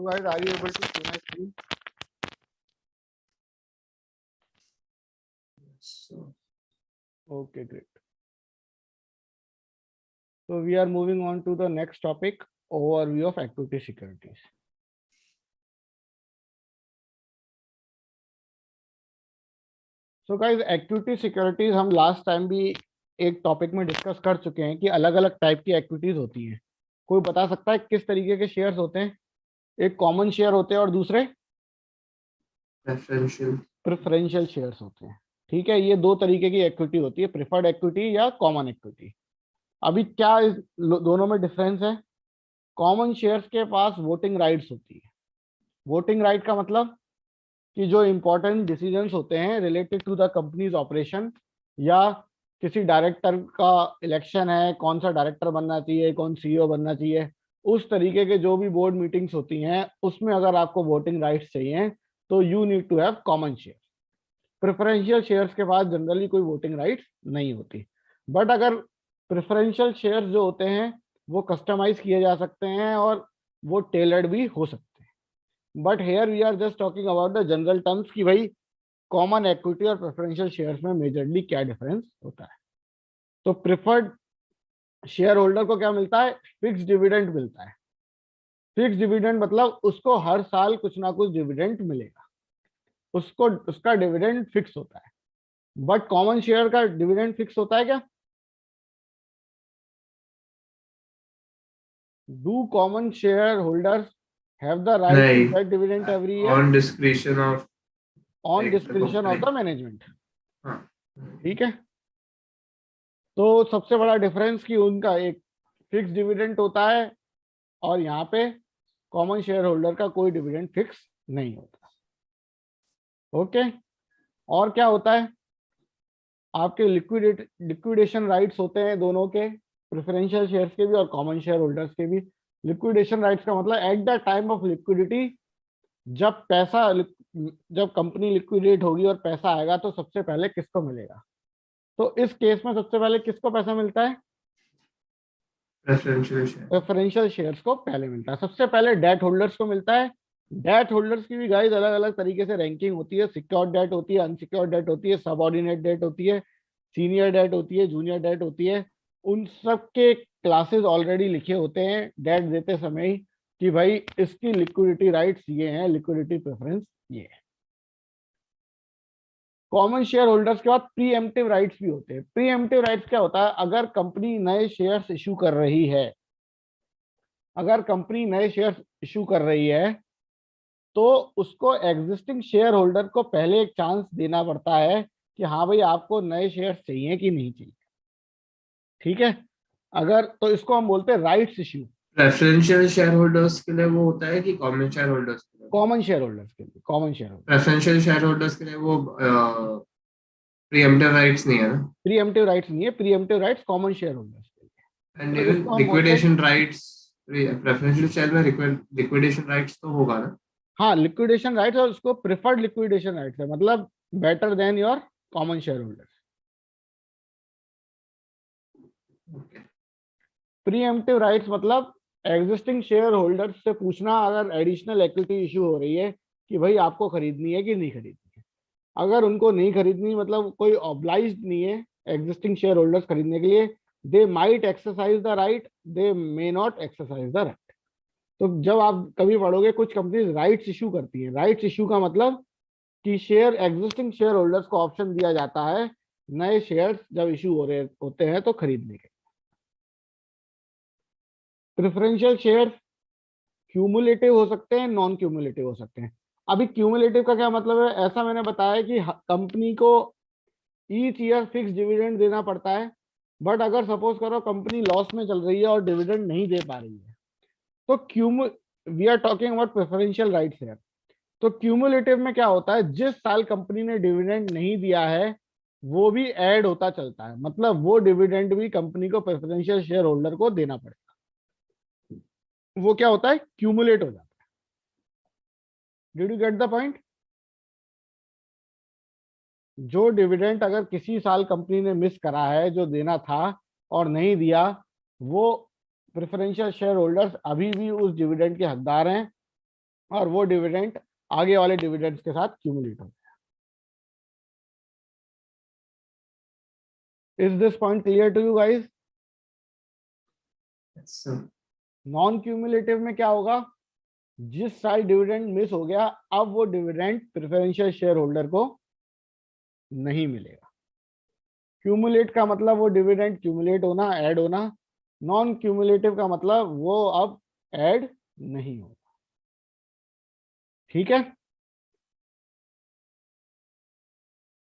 So guys, are you able to see my screen? So, Okay, great. So we are moving on to the next topic, overview of equity securities. So guys, equity securities हम last time भी एक topic में discuss कर चुके हैं कि अलग अलग टाइप की इक्विटीज होती हैं। कोई बता सकता है किस तरीके के शेयर्स होते हैं? एक कॉमन शेयर होते हैं और दूसरे प्रेफरेंशियल शेयर्स होते हैं। ठीक है, ये दो तरीके की इक्विटी होती है, प्रेफर्ड इक्विटी या कॉमन इक्विटी। अभी क्या इस दोनों में डिफरेंस है? कॉमन शेयर्स के पास वोटिंग राइट्स होती है। वोटिंग राइट का मतलब कि जो इंपॉर्टेंट डिसीजंस होते हैं related to the companies operation, या किसी डायरेक्टर का इलेक्शन है, कौन सा डायरेक्टर बनना चाहिए, कौन सीईओ बनना चाहिए, उस तरीके के जो भी बोर्ड मीटिंग्स होती हैं उसमें अगर आपको वोटिंग राइट्स चाहिए तो you need to have common share. Preferential shares के पास जनरली कोई वोटिंग राइट्स नहीं होती, बट अगर प्रेफरेंशियल शेयर्स जो होते हैं वो कस्टमाइज किए जा सकते हैं और वो टेलर्ड भी हो सकते हैं। But here we are just talking about the general terms कि भाई कॉमन इक्विटी और प्रेफरेंशियल शेयर्स में मेजरली क्या डिफरेंस होता है। तो प्रेफर्ड शेयर होल्डर को क्या मिलता है? फिक्स डिविडेंड मिलता है। फिक्स डिविडेंड मतलब उसको हर साल कुछ ना कुछ डिविडेंड मिलेगा, उसको उसका डिविडेंड फिक्स होता है। बट कॉमन शेयर का डिविडेंड फिक्स होता है क्या? Do common shareholders have the right to नहीं, get dividend every year? on discretion of On like the discretion of company. the management. हाँ, ठीक है, तो सबसे बड़ा डिफरेंस कि उनका एक फिक्स डिविडेंड होता है और यहाँ पे कॉमन शेयर होल्डर का कोई डिविडेंड फिक्स नहीं होता। ओके, और क्या होता है? आपके लिक्विडेशन राइट्स होते हैं दोनों के, प्रेफरेंशियल शेयर्स के भी और कॉमन शेयर होल्डर्स के भी। लिक्विडेशन राइट्स का मतलब at the time of liquidity, जब कंपनी लिक्विडेट होगी और पैसा आएगा तो सबसे पहले किसको मिलेगा? तो इस केस में सबसे पहले किसको पैसा मिलता है? प्रेफरेंशियल शेयर्स को पहले मिलता है। सबसे पहले डेट होल्डर्स को मिलता है। डेट होल्डर्स की भी गाइस अलग अलग तरीके से रैंकिंग होती है। सिक्योर्ड डेट होती है, अनसिक्योर्ड डेट होती है, सबऑर्डिनेट डेट होती है, सीनियर डेट होती है, जूनियर डेट होती है। उन सब के क्लासेस ऑलरेडी लिखे होते हैं डेट देते समय ही कि भाई इसकी लिक्विडिटी राइट्स ये हैं, लिक्विडिटी प्रेफरेंस ये है। कॉमन शेयर होल्डर्स के बाद प्रीएम्प्टिव राइट्स भी होते हैं। प्रीएम्प्टिव राइट्स क्या होता है? अगर कंपनी नए शेयर्स इशू कर रही है, अगर कंपनी नए शेयर्स इशू कर रही है तो उसको एग्जिस्टिंग शेयर होल्डर को पहले एक चांस देना पड़ता है कि हाँ भाई आपको नए शेयर्स चाहिए कि नहीं चाहिए। ठीक है, अगर तो इसको हम बोलते हैं rights issue. Preferential share holders के लिए वो होता है कि कॉमन शेयर होल्डर्स के लिए? कॉमन शेयर होल्डर्स के लिए, common share holder. Preferential share holders के लिए वो प्रीएम्प्टिव राइट्स नहीं है ना? प्रीएम्प्टिव राइट्स नहीं है, pre-emptive rights common share holders के लिए। एंड तो इवन इसको हम बोलते हैं, लिक्विडेशन राइट्स, प्रेफरेंशियल शेयर में लिक्विडेशन राइट्स तो होगा ना? हाँ लिक्विडेशन राइट्स, और उसको प्रिफर्ड लिक्विडेशन राइट्स है, मतलब better than your common share holders. Pre-emptive rights मतलब एग्जिस्टिंग शेयर होल्डर्स से पूछना अगर एडिशनल इक्विटी इशू हो रही है कि भाई आपको खरीदनी है कि नहीं खरीदनी है। अगर उनको नहीं खरीदनी, मतलब कोई ऑब्लाइज्ड नहीं है एग्जिस्टिंग शेयर होल्डर्स खरीदने के लिए, they might exercise the right, they may not exercise the right. तो जब आप कभी पढ़ोगे कुछ कंपनीज राइट्स इशू करती हैं, राइट्स इशू का मतलब कि शेयर एग्जिस्टिंग शेयर होल्डर्स को ऑप्शन दिया जाता है नए शेयर्स जब इशू हो रहे होते हैं तो खरीदने के। प्रेफरेंशियल शेयर क्यूमुलेटिव हो सकते हैं, नॉन क्यूमुलेटिव हो सकते हैं। अभी क्यूमुलेटिव का क्या मतलब है? ऐसा मैंने बताया कि कंपनी को ईच ईयर फिक्स डिविडेंड देना पड़ता है, बट अगर सपोज करो कंपनी लॉस में चल रही है और डिविडेंड नहीं दे पा रही है तो we are talking about preferential rights है। तो क्यूमुलेटिव में क्या होता है? जिस साल कंपनी ने डिविडेंड नहीं दिया है वो भी ऐड होता चलता है, मतलब वो डिविडेंड भी कंपनी को प्रेफरेंशियल शेयर होल्डर को देना पड़ेगा। वो क्या होता है? क्यूमुलेट हो जाता है। Did you get the point? जो डिविडेंड अगर किसी साल कंपनी ने मिस करा है जो देना था और नहीं दिया, वो प्रेफरेंशियल शेयर होल्डर्स अभी भी उस डिविडेंड के हकदार हैं और वो डिविडेंड आगे वाले डिविडेंड्स के साथ क्यूमुलेट होता है। Is this point clear to you guys? Yes, sir. Non cumulative में क्या होगा, जिस साल डिविडेंड मिस हो गया अब वो डिविडेंड प्रेफरेंशियल शेयर होल्डर को नहीं मिलेगा। क्यूमुलेट का मतलब वो डिविडेंड क्यूमुलेट होना, ऐड होना। नॉन क्यूमुलेटिव का मतलब वो अब ऐड नहीं होगा। ठीक है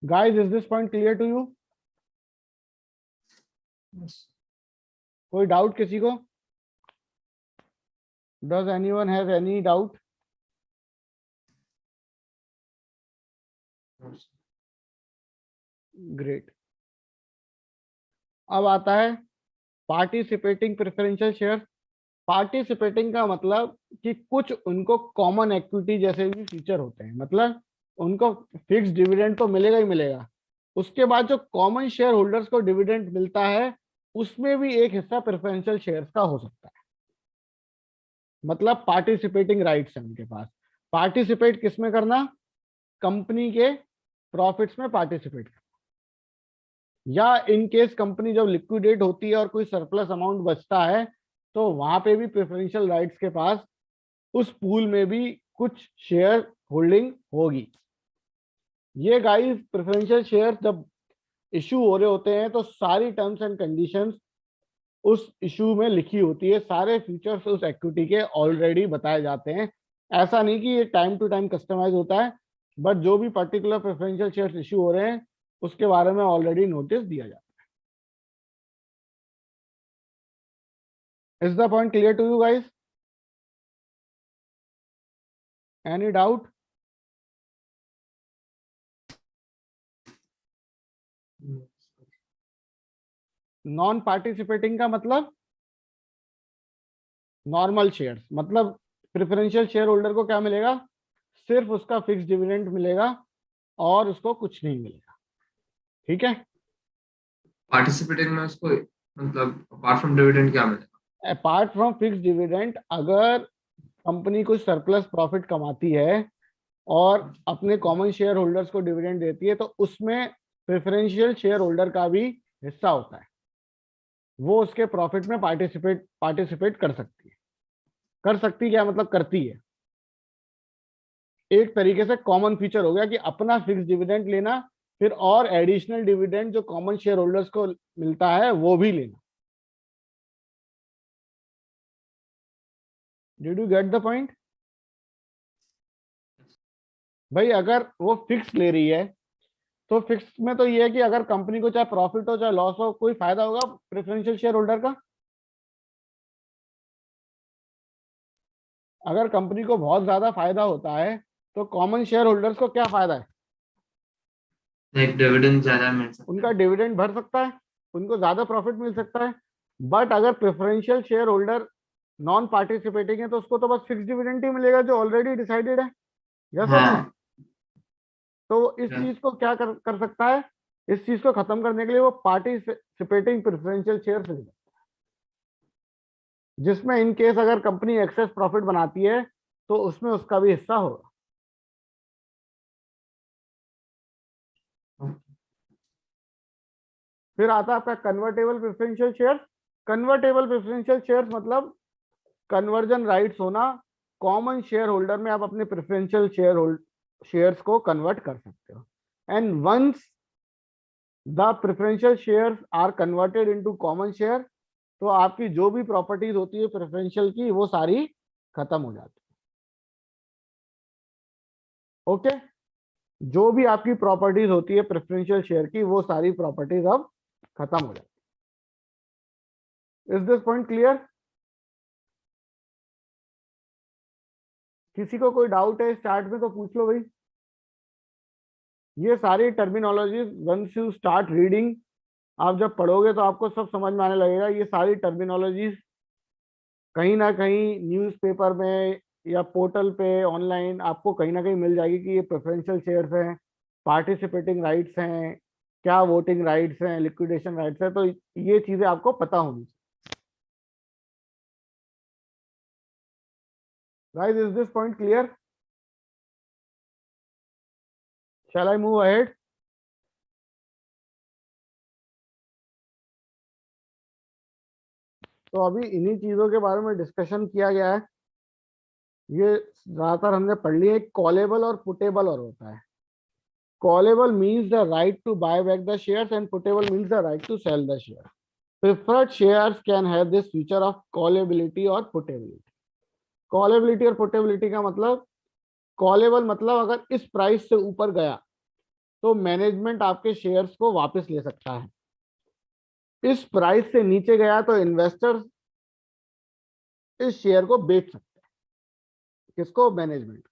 guys, is this point clear to you? Yes. कोई डाउट किसी को? Does anyone have any doubt? Yes. Great. अब आता है पार्टिसिपेटिंग प्रेफरेंशियल शेयर। पार्टिसिपेटिंग का मतलब कि कुछ उनको कॉमन इक्विटी जैसे भी फीचर होते हैं, मतलब उनको फिक्स डिविडेंड तो मिलेगा ही मिलेगा, उसके बाद जो कॉमन शेयर होल्डर्स को डिविडेंड मिलता है उसमें भी एक हिस्सा प्रेफरेंशियल शेयर्स का हो सकता है। मतलब पार्टिसिपेटिंग राइट्स है उनके पास। पार्टिसिपेट किसमें करना? कंपनी के प्रॉफिट्स में पार्टिसिपेट करना, या इन केस कंपनी जब लिक्विडेट होती है और कोई सरप्लस अमाउंट बचता है तो वहां पे भी प्रेफरेंशियल राइट्स के पास उस पूल में भी कुछ शेयर होल्डिंग होगी। ये गाइस प्रेफरेंशियल शेयर जब इशू हो रहे होते हैं तो सारी टर्म्स एंड कंडीशंस उस इशू में लिखी होती है, सारे फीचर्स उस इक्विटी के ऑलरेडी बताए जाते हैं। ऐसा नहीं कि ये टाइम टू टाइम कस्टमाइज होता है, बट जो भी पर्टिकुलर प्रेफरेंशियल शेयर्स इशू हो रहे हैं उसके बारे में ऑलरेडी नोटिस दिया जाता है। Is the point clear to you guys? Any doubt? Yes. Non participating का मतलब नॉर्मल शेयर्स, मतलब प्रेफरेंशियल शेयर होल्डर को क्या मिलेगा? सिर्फ उसका फिक्स डिविडेंड मिलेगा और उसको कुछ नहीं मिलेगा। ठीक है, पार्टिसिपेटिंग में उसको मतलब अपार्ट फ्रॉम डिविडेंड क्या मिलेगा? अपार्ट फ्रॉम फिक्स डिविडेंड अगर कंपनी कुछ सरप्लस प्रॉफिट कमाती है और अपने कॉमन शेयर होल्डर्स को डिविडेंड देती है तो उसमें प्रेफरेंशियल शेयर होल्डर का भी हिस्सा होता है, वो उसके प्रॉफिट में पार्टिसिपेट कर सकती है। कर सकती क्या मतलब करती है। एक तरीके से कॉमन फीचर हो गया कि अपना फिक्स डिविडेंड लेना, फिर और एडिशनल डिविडेंड जो कॉमन शेयर होल्डर्स को मिलता है वो भी लेना। Did you get the point? भाई अगर वो फिक्स ले रही है तो फिक्स में तो ये है कि अगर कंपनी को चाहे प्रॉफिट हो चाहे लॉस हो कोई फायदा होगा प्रेफरेंशियल शेयर होल्डर का? अगर कंपनी को बहुत ज्यादा फायदा होता है तो कॉमन शेयर होल्डर्स को क्या फायदा है? लाइक डिविडेंड ज्यादा मिल सकता उनका है। डिविडेंड भर सकता है, उनको ज्यादा प्रॉफिट मिल सकता है। बट अगर preferential share holder non participating है तो उसको तो बस फिक्स डिविडेंड ही मिलेगा जो ऑलरेडी डिसाइडेड है। यस और नो? हाँ। तो इस चीज को क्या कर सकता है, इस चीज को खत्म करने के लिए वो पार्टिसिपेटिंग प्रेफरेंशियल शेयर से, जिसमें इन केस अगर कंपनी एक्सेस प्रॉफिट बनाती है तो उसमें उसका भी हिस्सा होगा। फिर आता है आपका convertible preferential share. Convertible preferential shares मतलब कन्वर्जन राइट्स होना। कॉमन शेयर होल्डर में आप अपने प्रेफरेंशियल शेयर्स को कन्वर्ट कर सकते हो। And once the preferential shares are converted into common share तो आपकी जो भी प्रॉपर्टीज होती है प्रेफरेंशियल की वो सारी खत्म हो जाती है। ओके, जो भी आपकी प्रॉपर्टीज होती है प्रेफरेंशियल शेयर की वो सारी प्रॉपर्टीज अब खत्म हो जाती है। Is this point clear? किसी को कोई डाउट है इस चार्ट में तो पूछ लो भाई। ये सारी terminologies once you start reading, आप जब पढ़ोगे तो आपको सब समझ में आने लगेगा। ये सारी टर्मिनोलॉजीज कहीं ना कहीं न्यूज़पेपर में या पोर्टल पे ऑनलाइन आपको कहीं ना कहीं मिल जाएगी कि ये प्रेफरेंशियल शेयर्स हैं, पार्टिसिपेटिंग राइट्स हैं, क्या वोटिंग राइट्स हैं, लिक्विडेशन राइट्स हैं, तो ये चीजें आपको पता होनी चाहिए। Guys, is this point clear? Shall I move ahead? तो अभी इन्हीं चीजों के बारे में डिस्कशन किया गया है। ये ज्यादातर हमने पढ़ लिया। कॉलेबल और पुटेबल और होता है। Callable means the right to buy back the shares and puttable means the right to sell the share. Preferred shares can have this feature of callability और पुटेबिलिटी। कॉलेबिलिटी और पुटेबिलिटी का मतलब, कॉलेबल मतलब अगर इस प्राइस से ऊपर गया तो मैनेजमेंट आपके शेयर्स को वापस ले सकता है। इस प्राइस से नीचे गया तो इन्वेस्टर्स इस शेयर को बेच सकते हैं। किसको? मैनेजमेंट।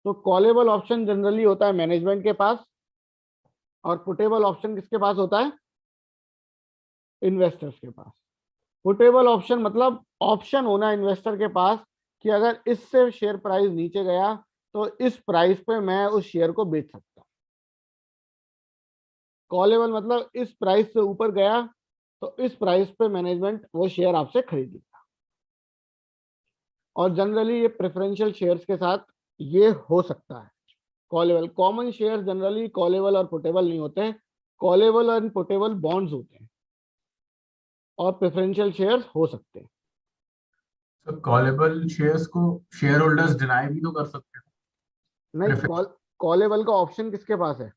तो कॉलेबल ऑप्शन जनरली होता है मैनेजमेंट के पास, और पुटेबल ऑप्शन किसके पास होता है? इन्वेस्टर्स के पास। पुटेबल ऑप्शन मतलब ऑप्शन होना इन्वेस्टर के पास कि अगर इससे शेयर प्राइस नीचे गया तो इस प्राइस पे मैं उस शेयर को बेच सकता हूं। कॉलेबल मतलब इस प्राइस से ऊपर गया तो इस प्राइस पे मैनेजमेंट वो शेयर आपसे खरीद लेगा। और जनरली ये प्रेफरेंशियल शेयर्स के साथ ये हो सकता है। Callable, common share generally callable और पुटेबल नहीं होते। कॉलेबल और पुटेबल बॉन्ड्स होते हैं और प्रेफरेंशियल शेयर्स हो सकते हैं। तो कॉलेबल शेयर्स को शेयर होल्डर्स डिनाई भी तो कर सकते हैं। नहीं, कॉलेबल का ऑप्शन किसके पास है?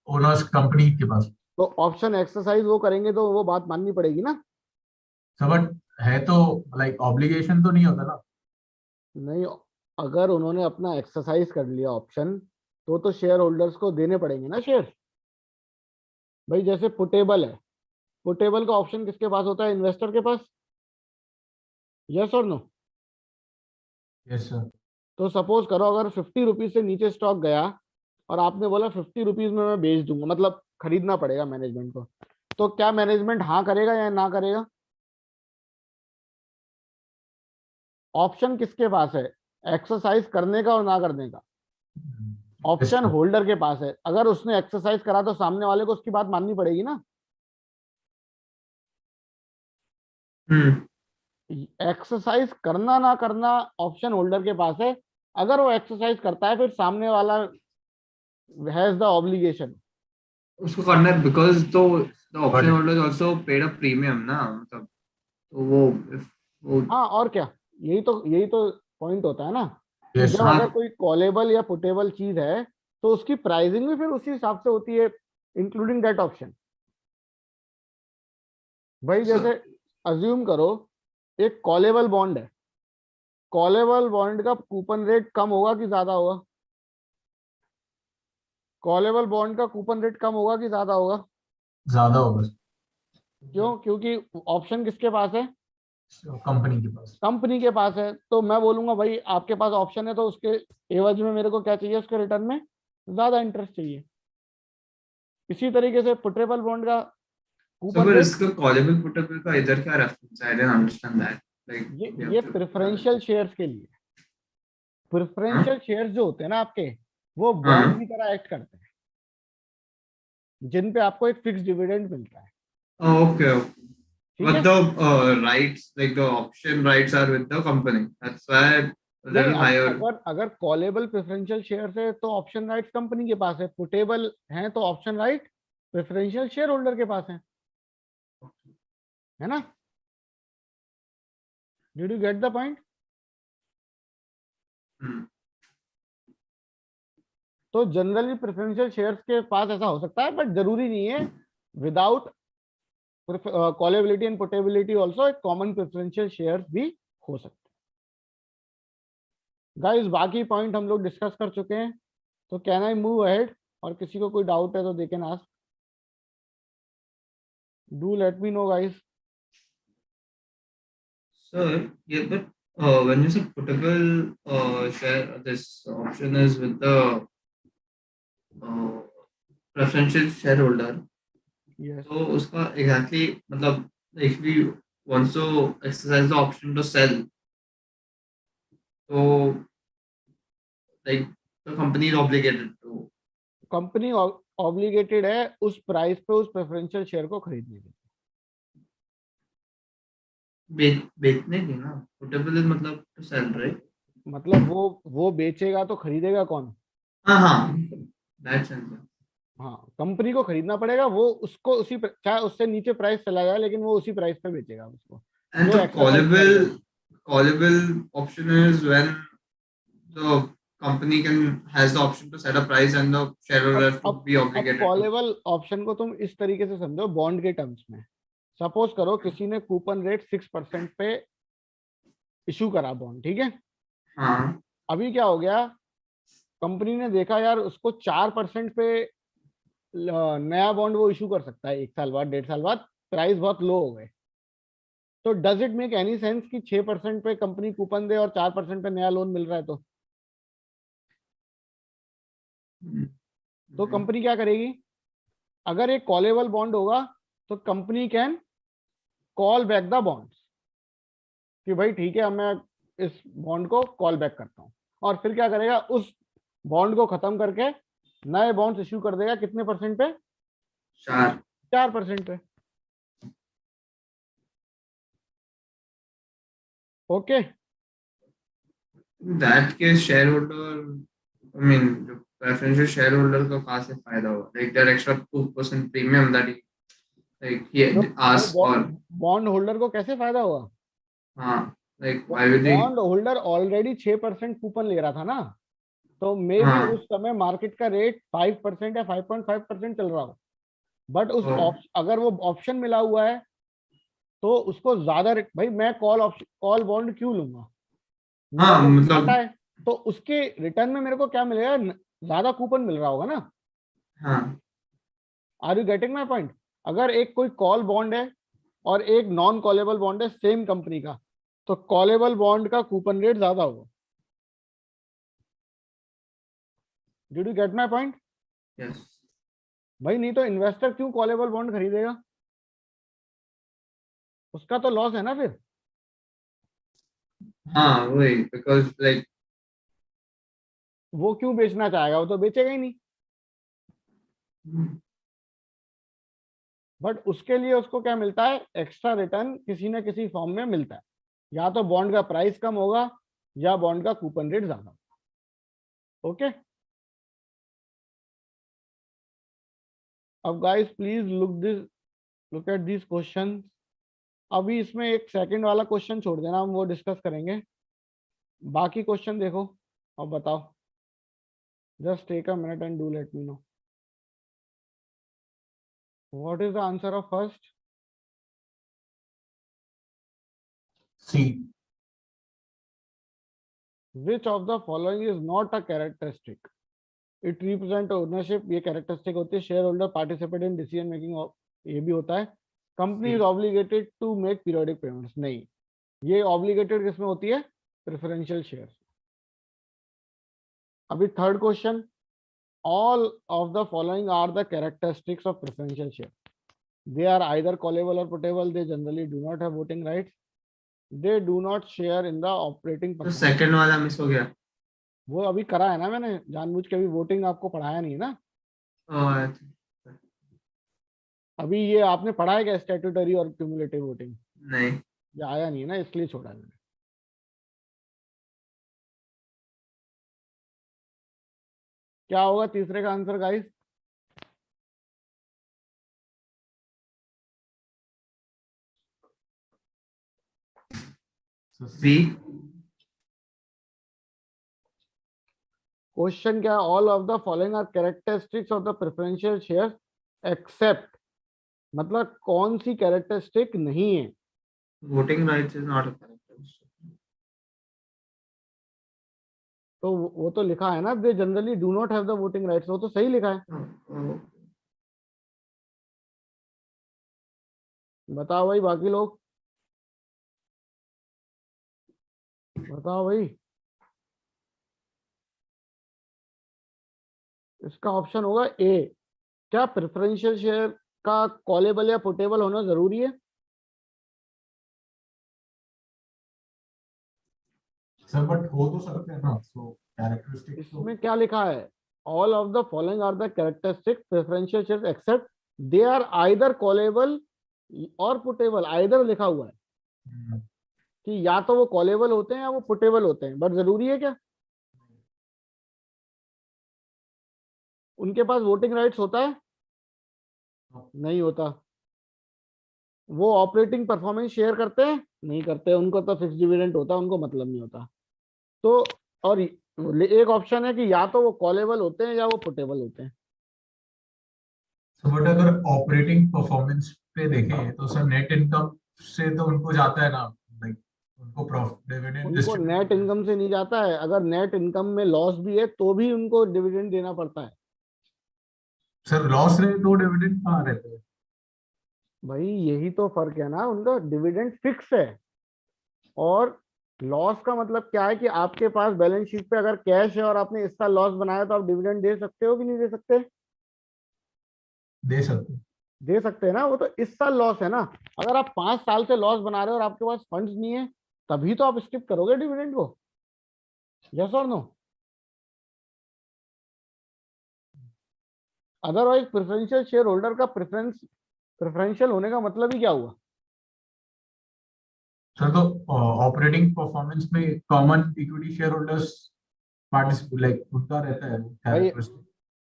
ओनर्स कंपनी के पास। तो ऑप्शन एक्सरसाइज वो करेंगे तो वो बात माननी पड़ेगी ना। बट है तो लाइक ऑब्लिगेशन तो नहीं होता ना। नहीं, अगर उन्होंने अपना एक्सरसाइज कर लिया ऑप्शन तो शेयर होल्डर्स को देने पड़ेंगे ना शेयर। भाई जैसे पुटेबल है, पुटेबल का ऑप्शन किसके पास होता है? इन्वेस्टर के पास। यस और नो? Yes sir. तो सपोज करो अगर 50 रुपीज से नीचे स्टॉक गया और आपने बोला 50 रुपीज में मैं बेच दूंगा, मतलब खरीदना पड़ेगा मैनेजमेंट को, तो क्या मैनेजमेंट हाँ करेगा या ना करेगा? ऑप्शन किसके पास है एक्सरसाइज करने का और ना करने का? ऑप्शन होल्डर के पास है। अगर उसने एक्सरसाइज करा तो सामने वाले को उसकी बात माननी पड़ेगी ना। एक्सरसाइज करना ना करना ऑप्शन होल्डर के पास है। अगर वो एक्सरसाइज करता है फिर सामने वाला हैज द ऑब्लिगेशन उसको करना है, बिकॉज तो the option holder also paid a premium ना, मतलब तो वो हाँ, और क्या, यही तो पॉइंट होता है ना कि Yes, जब हाँ। अगर कोई कॉलेबल या पुटेबल चीज है तो उसकी प्राइसिंग भी फिर उसी हिसाब से होती है, इंक्लूडिंग दैट ऑप्शन। भाई जैसे अज्यूम करो एक कॉलेबल बॉन्ड है, कॉलेबल बॉन्ड का कूपन रेट कम होगा कि ज्यादा होगा? कॉलेबल बॉन्ड का कूपन रेट कम होगा कि ज्यादा होगा? ज्यादा होगा क्यों? क्योंकि ऑप्शन किसके पास है? कंपनी के पास। कंपनी के पास है। तो मैं बोलूंगा भाई आपके पास ऑप्शन है तो उसके एवज में मेरे को क्या चाहिए? उसके रिटर्न में ज्यादा इंटरेस्ट चाहिए। इसी तरीके से पुटेबल बॉन्ड का So, कूपन but रेट, इसका कॉलेबल पुटेबल का इधर क्या रेफरेंस है? I didn't understand that, like ये प्रेफरेंशियल शेयर्स के लिए। प्रेफरेंशियल शेयर्स जो होते हैं ना आपके, वो बॉन्ड हाँ, की तरह एक्ट करते हैं जिन पे आपको एक फिक्स डिविडेंड मिलता है। ओके ओके, ठीक but है? the rights, like the option rights are with the company, that's why a नहीं, little higher. अगर अगर कॉलेबल प्रेफरेंशियल शेयर्स है तो ऑप्शन राइट्स कंपनी के पास है, पुटेबल है तो option right preferential share holder के पास है ना? Did you get the point? तो जनरली प्रेफरेंशियल शेयर्स के पास ऐसा हो सकता है, बट जरूरी नहीं है। विदाउट कॉलेबिलिटी एंड पोर्टेबिलिटी आल्सो एक कॉमन प्रेफरेंशियल शेयर्स भी हो सकते हैं। गाइस बाकी पॉइंट हम लोग डिस्कस कर चुके हैं, तो कैन आई मूव अहेड? और किसी को कोई डाउट है तो they can ask, do let me no guys. Sir, yeah, but when you say portable share, this option is with the uh, preferential shareholder. Yes, तो उसका exactly मतलब, if we want to exercise the option to sell, तो like the company is obligated to. Company obligated है उस price पे उस preferential share को खरीदने के लिए। बेचने की ना, पुटेबल इज मतलब टू सेल, राइट? मतलब वो बेचेगा तो खरीदेगा कौन? हाँ हाँ, दैट सेंस। हाँ, कंपनी को खरीदना पड़ेगा, वो उसको चाहे उससे नीचे प्राइस चला जाए लेकिन वो उसी प्राइस पे बेचेगा उसको, And जो the एक्सरसाइज कर रहे हो। callable option is when the company can has the option to set a price and the shareholder अब have to अब be अब obligated to. कॉलेबल ऑप्शन को तुम इस तरीके से समझो बॉन्ड के टर्म्स में। सपोज करो किसी ने कूपन रेट 6% पे इशू करा बॉन्ड, ठीक है। हाँ अभी क्या हो गया, कंपनी ने देखा यार उसको 4% पे नया बॉन्ड वो इशू कर सकता है 1 साल बाद, 1.5 साल बाद, प्राइस बहुत लो हो गए। तो does it make any sense कि 6% पे कंपनी कूपन दे और 4% पे नया लोन मिल रहा है? तो कंपनी क्या करेगी? अगर एक कॉलेबल बॉन्ड होगा तो company can call back the bonds, कि भाई ठीक है, अब मैं इस बॉन्ड को कॉल बैक करता हूं, और फिर क्या करेगा, उस बॉन्ड को खत्म करके नए बॉन्ड्स इश्यू कर देगा। कितने परसेंट पे? 4. 4% पे। Okay. In that case, shareholder, I mean, the preferential shareholder का कहाँ से फायदा होगा? Like that extra 2% premium that he तो asks or बॉन्ड होल्डर को कैसे फायदा हुआ? हाँ, like why would they? Bond holder already 6% coupon ले रहा था ना, तो मे बी हाँ उस समय मार्केट का रेट 5% या 5.5% चल रहा हो, बट तो अगर वो ऑप्शन मिला हुआ है तो उसको ज्यादा भाई मैं कॉल बॉन्ड क्यों लूंगा? मेरा हाँ तो घाटा मतलब है, तो उसके रिटर्न में मेरे को क्या मिलेगा? ज्यादा कूपन मिल रहा होगा ना। हाँ are you getting my point? अगर एक कोई कॉल बॉन्ड है और एक नॉन कॉलेबल बॉन्ड है सेम कंपनी का, तो कॉलेबल बॉन्ड का कूपन रेट ज्यादा होगा। Did you get my point? yes. भाई नहीं तो इन्वेस्टर क्यों कॉलेबल बॉन्ड खरीदेगा? उसका तो लॉस है ना फिर। हाँ वही, because like वो क्यों बेचना चाहेगा? वो तो बेचेगा ही नहीं। बट उसके लिए उसको क्या मिलता है? एक्स्ट्रा रिटर्न किसी ना किसी फॉर्म में मिलता है, या तो बॉन्ड का प्राइस कम होगा या बॉन्ड का कूपन रेट ज्यादा होगा। ओके। अब guys please look at this question. अभी इसमें एक सेकंड वाला क्वेश्चन छोड़ देना, हम वो डिस्कस करेंगे। बाकी क्वेश्चन देखो और बताओ। Just take a minute and do let me know what is the answer of first. C. Which of the following is not a characteristic? It represent ownership, ये कैरेक्टरिस्टिक होती है। Share holder participate in decision making, ये भी होता है। Company is obligated to make periodic payments, नहीं। ये obligated किसमें होती है? Preferential share. अभी third question, all of the following are the characteristics of preferential share. They are either callable or puttable. They generally do not have voting rights. They do not share in the operating तो performance. Second वाला miss हो गया। वो अभी करा है ना मैंने, जानबूझ के। अभी वोटिंग आपको पढ़ाया नहीं है ना। और अभी ये आपने पढ़ा है क्या, स्टैट्यूटरी और क्यूमुलेटिव वोटिंग? नहीं, ये आया नहीं है ना, इसलिए छोड़ा है मैंने। क्या होगा तीसरे का answer guys? So B. C. Question क्या है? All of the following are characteristics of the preferential share except, मतलब कौन सी कैरेक्टरिस्टिक नहीं है? Voting rights is not a characteristic. तो वो तो लिखा है ना, they generally do not have the voting rights, वो तो सही लिखा है। बताओ भाई, बाकी लोग बताओ भाई। इसका ऑप्शन होगा ए। क्या प्रेफरेंशियल शेयर का कॉलेबल या पुटेबल होना जरूरी है? सर बट हो तो सकते हैं ना, so characteristics तो इसमें क्या लिखा है? All of the following are the characteristic preferential share except they are either callable और पुटेबल, आइदर लिखा हुआ है। कि या तो वो कॉलेबल होते हैं या वो पुटेबल होते हैं, बट जरूरी है क्या उनके पास वोटिंग राइट्स होता है? नहीं होता। वो ऑपरेटिंग परफॉर्मेंस शेयर करते हैं? नहीं करते, उनको तो फिक्स डिविडेंड होता है, उनको मतलब नहीं होता। तो और एक ऑप्शन है कि या तो वो कॉलेबल होते हैं या वो पुटेबल होते हैं। तो बट अगर ऑपरेटिंग परफॉर्मेंस पे देखें तो सर नेट इनकम से तो उनको जाता है ना, लाइक उनको प्रॉफिट डिविडेंड उनको डिस्ट्रीब्यूट नेट करना है। इनकम से नहीं जाता है, अगर नेट इनकम में लॉस भी है तो भी उनको डिविडेंड देना पड़ता है। सर लॉस रहे तो डिविडेंड कहाँ रहते हैं? भाई यही तो फर्क है ना, उनका डिविडेंड फिक्स है। और लॉस का मतलब क्या है कि आपके पास बैलेंस शीट पे अगर कैश है और आपने इस साल लॉस बनाया तो आप डिविडेंड दे सकते हो कि नहीं दे सकते? दे सकते हैं। दे सकते हैं ना, वो तो इस साल लॉस है ना। अगर आप 5 साल से लॉस बना रहे हो और आपके पास फंड्स नहीं है, तभी तो आप स्किप करोगे डिविडेंड को। यस और no? Otherwise preferential share holder का प्रेफरेंशियल होने का मतलब ही क्या हुआ? सर तो ऑपरेटिंग परफॉर्मेंस में common equity share holders participate like उनका रहता है भाई कैरेक्टरिस्टिक।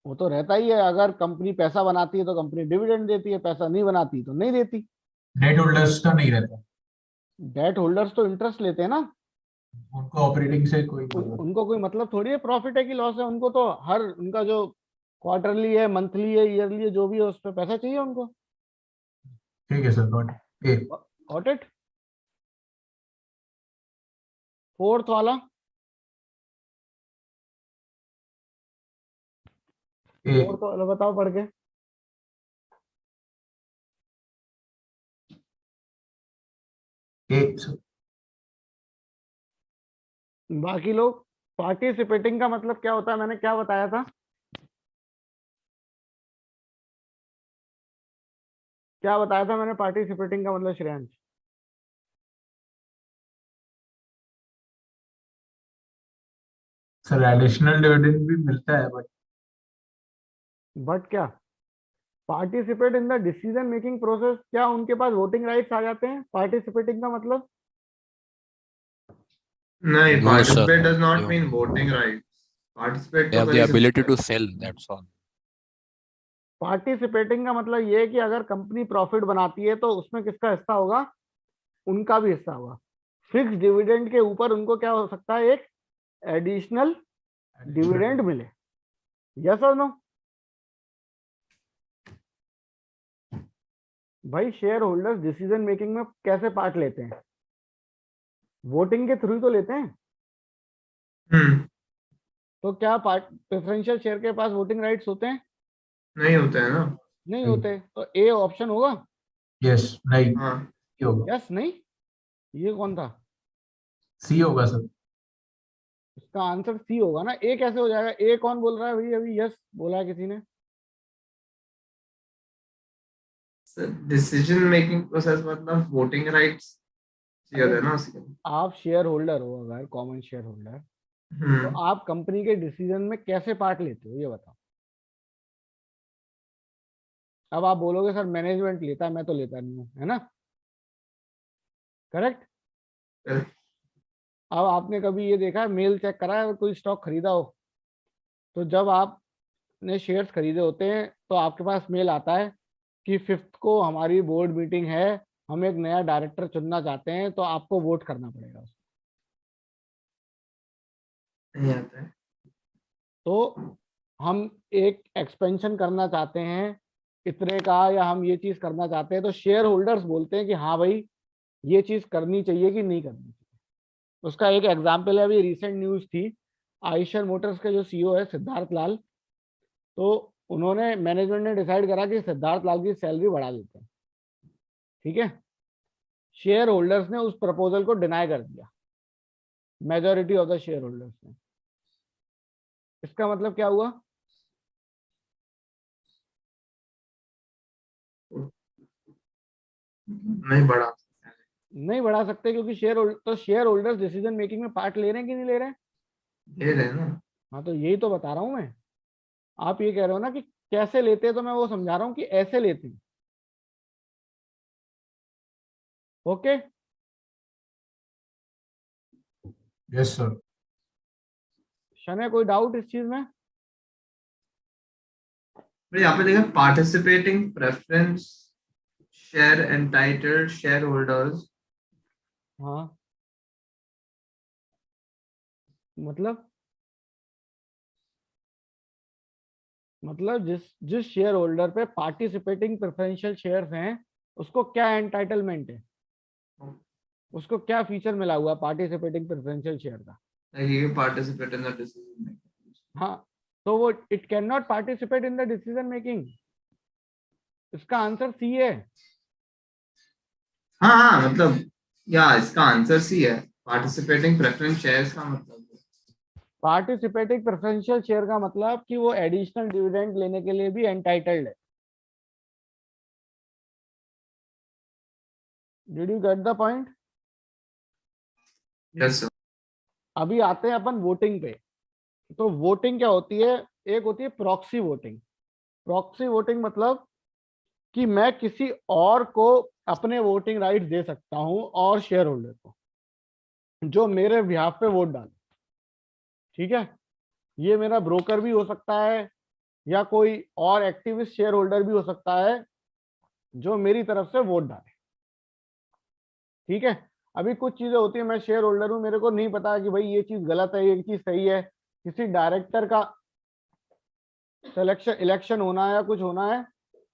वो तो रहता ही है, अगर कंपनी पैसा बनाती है तो कंपनी डिविडेंड देती है, पैसा नहीं बनाती तो नहीं देती। नेट होल्डर्स का नहीं रहता, डेट होल्डर्स तो इंटरेस्ट लेते हैं ना। उनको ऑपरेटिंग से कोई मतलब। उनको कोई मतलब थोड़ी है प्रॉफिट है कि लॉस है, उनको तो हर उनका जो क्वार्टरली है, मंथली है, ईयरली है, जो भी है उस पर पैसा चाहिए उनको। ठीक है sir, got a. Got it? Fourth वाला, ए फोर्थ वाला बताओ पढ़ के। ए सर। बाकी लोग, पार्टिसिपेटिंग का मतलब क्या होता है, मैंने क्या बताया था? क्या बताया था मैंने पार्टिसिपेटिंग का मतलब श्रेयांश? सर एडिशनल डिविडेंड भी मिलता है बट बट क्या? Participate in the decision making process, क्या उनके पास वोटिंग राइट्स आ जाते हैं पार्टिसिपेटिंग का मतलब? नहीं, No, sir. participate does not You, mean voting rights. Participate they तो have the कर ही ability सकते to हैं। sell. That's all. पार्टिसिपेटिंग का मतलब ये है कि अगर कंपनी प्रॉफिट बनाती है तो उसमें किसका हिस्सा होगा? उनका भी हिस्सा होगा। फिक्स डिविडेंड के ऊपर उनको क्या हो सकता है, एक एडिशनल डिविडेंड मिले। यस और नो? भाई शेयर होल्डर्स डिसीजन मेकिंग में कैसे पार्ट लेते हैं? वोटिंग के थ्रू तो लेते हैं। हम्म। तो क्या पार्ट प्रेफरेंशियल शेयर के पास वोटिंग राइट्स होते हैं? नहीं होते हैं ना। नहीं होते, तो ए ऑप्शन होगा। यस नहीं, हाँ। सी होगा। यस नहीं, ये कौन था? सी होगा सर। इसका आंसर सी होगा ना। ए कैसे हो जाएगा? ए कौन बोल रहा है भाई? अभी यस बोला है किसी ने। डिसीजन मेकिंग प्रोसेस मतलब वोटिंग राइट्स चाहिए अरे होता है ना उसके। आप शेयर होल्डर हो, अगर कॉमन शेयर होल्डर, तो हम्म। आप कंपनी के डिसीजन में कैसे पार्ट लेते हो ये बताओ। अब आप बोलोगे सर मैनेजमेंट लेता है, मैं तो लेता नहीं हूँ, है ना? करेक्ट। अब आपने कभी ये देखा है, मेल चेक करा है अगर कोई स्टॉक खरीदा हो, तो जब आपने शेयर्स खरीदे होते हैं तो आपके पास मेल आता है कि 5th को हमारी बोर्ड मीटिंग है, हम एक नया डायरेक्टर चुनना चाहते हैं, तो आपको वोट करना पड़ेगा। नहीं आता है। तो हम एक एक्सपेंशन करना चाहते हैं इतने का, या हम ये चीज करना चाहते हैं, तो शेयर होल्डर्स बोलते हैं कि हाँ भाई ये चीज करनी चाहिए कि नहीं करनी चाहिए। उसका एक एग्जाम्पल है, अभी रिसेंट न्यूज थी, आइशर मोटर्स के जो सीईओ है सिद्धार्थ लाल, तो उन्होंने, मैनेजमेंट ने डिसाइड करा कि सिद्धार्थ लाल की सैलरी बढ़ा देते हैं। ठीक है, शेयर होल्डर्स ने उस प्रपोजल को डिनाई कर दिया, majority of the share holders ने। इसका मतलब क्या हुआ? नहीं बढ़ा। नहीं बढ़ा सकते, क्योंकि शेयर होल्डर्स डिसीजन मेकिंग में पार्ट ले रहे हैं कि नहीं ले रहे हैं? दे रहे हैं ना। हाँ, तो यही तो बता रहा हूं मैं। आप ये कह रहे हो ना कि कैसे लेते हैं, तो मैं वो समझा रहा हूँ कि ऐसे लेते हैं। ओके। Yes sir. शने कोई डाउट इस चीज में? फिर यहाँ पे देखा participating preference share entitled share holders. हाँ, मतलब जिस जिस शेयर होल्डर पे पार्टिसिपेटिंग प्रेफरेंशियल शेयर्स हैं उसको क्या एंटाइटलमेंट है, उसको क्या फीचर मिला हुआ पार्टिसिपेटिंग प्रेफरेंशियल शेयर का? he can participate in the decision making. हाँ, तो वो it can not participate in the decision making. इसका आंसर सी है। हाँ हाँ, मतलब या इसका आंसर सी है। पार्टिसिपेटिंग प्रेफरेंस शेयर्स का मतलब पार्टिसिपेटिंग प्रेफरेंशियल शेयर का मतलब कि वो एडिशनल डिविडेंड लेने के लिए भी एंटाइटल्ड है। Did you get the point? Yes sir. अभी आते हैं अपन वोटिंग पे। तो वोटिंग क्या होती है? एक होती है प्रॉक्सी वोटिंग। प्रॉक्सी वोटिंग मतलब कि मैं किसी और को अपने वोटिंग राइट दे सकता हूं और शेयर होल्डर को, जो मेरे बिहाफ पे वोट डाले। ठीक है, ये मेरा ब्रोकर भी हो सकता है या कोई और एक्टिविस्ट शेयर होल्डर भी हो सकता है जो मेरी तरफ से वोट डाले। ठीक है, अभी कुछ चीजें होती है, मैं शेयर होल्डर हूं, मेरे को नहीं पता कि भाई ये चीज गलत है ये चीज सही है। किसी डायरेक्टर का सिलेक्शन इलेक्शन होना है या कुछ होना है,